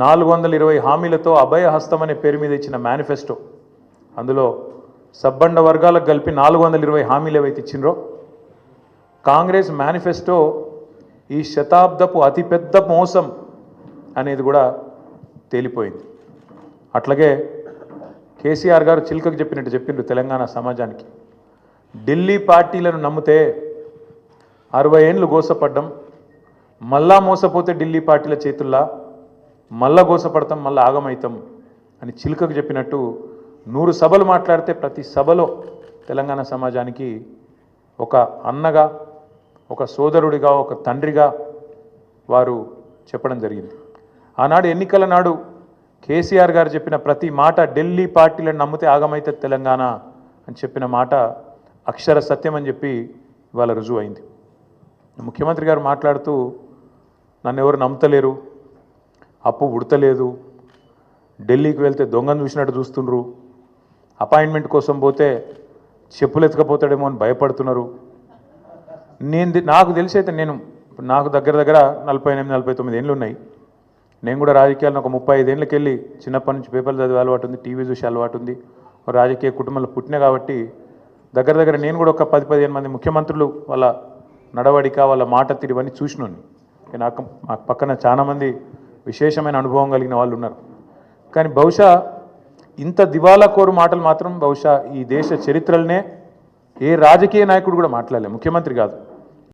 420 హామీలతో అభయహస్తం అనే పేరు మీద ఇచ్చిన మేనిఫెస్టో, అందులో సబ్బండ వర్గాలకు కలిపి 420 హామీలు ఏవైతే ఇచ్చిండ్రో కాంగ్రెస్ మేనిఫెస్టో ఈ శతాబ్దపు అతిపెద్ద మోసం అనేది కూడా తేలిపోయింది. అట్లాగే కేసీఆర్ గారు చిల్కకు చెప్పినట్టు చెప్పిండ్రు తెలంగాణ సమాజానికి. ఢిల్లీ పార్టీలను నమ్మితే 60 ఏళ్ళు గోసపడ్డం, మళ్ళా మోసపోతే ఢిల్లీ పార్టీల చేతుల్లా మళ్ళా గోసపడతాం, మళ్ళీ ఆగమవుతాం అని చిల్కకు చెప్పినట్టు 100 సభలు మాట్లాడితే ప్రతి సభలో తెలంగాణ సమాజానికి ఒక అన్నగా, ఒక సోదరుడిగా, ఒక తండ్రిగా వారు చెప్పడం జరిగింది. ఆనాడు ఎన్నికల నాడు కేసీఆర్ గారు చెప్పిన ప్రతి మాట ఢిల్లీ పార్టీలను నమ్మితే ఆగమైతే తెలంగాణ అని చెప్పిన మాట అక్షర సత్యం అని చెప్పి ఇవాళ రుజువు అయింది. ముఖ్యమంత్రి గారు మాట్లాడుతూ నన్ను ఎవరు నమ్ముతలేరు, అప్పు ఉడతలేదు, ఢిల్లీకి వెళ్తే దొంగను చూసినట్టు చూస్తుండ్రు, అపాయింట్మెంట్ కోసం పోతే చెప్పులు ఎత్తుకపోతాడేమో అని భయపడుతున్నారు. నాకు తెలిసి అయితే నాకు దగ్గర 48-49 ఏళ్ళు ఉన్నాయి. నేను కూడా రాజకీయాలను ఒక 35 ఏళ్ళకి వెళ్ళి చిన్నప్పటి నుంచి పేపర్లు చదివే అలవాటు ఉంది, టీవీ చూసే అలవాటు ఉంది, రాజకీయ కుటుంబంలో పుట్టినా కాబట్టి దగ్గర నేను కూడా ఒక 10-15 మంది ముఖ్యమంత్రులు వాళ్ళ నడవడిక, వాళ్ళ మాట తీరువన్నీ చూసినాను. నాకు పక్కన చాలామంది విశేషమైన అనుభవం కలిగిన వాళ్ళు ఉన్నారు. కానీ బహుశా ఇంత దివాలా కోరు మాటలు మాత్రం బహుశా ఈ దేశ చరిత్రలనే ఏ రాజకీయ నాయకుడు కూడా మాట్లాడలేదు, ముఖ్యమంత్రి కాదు.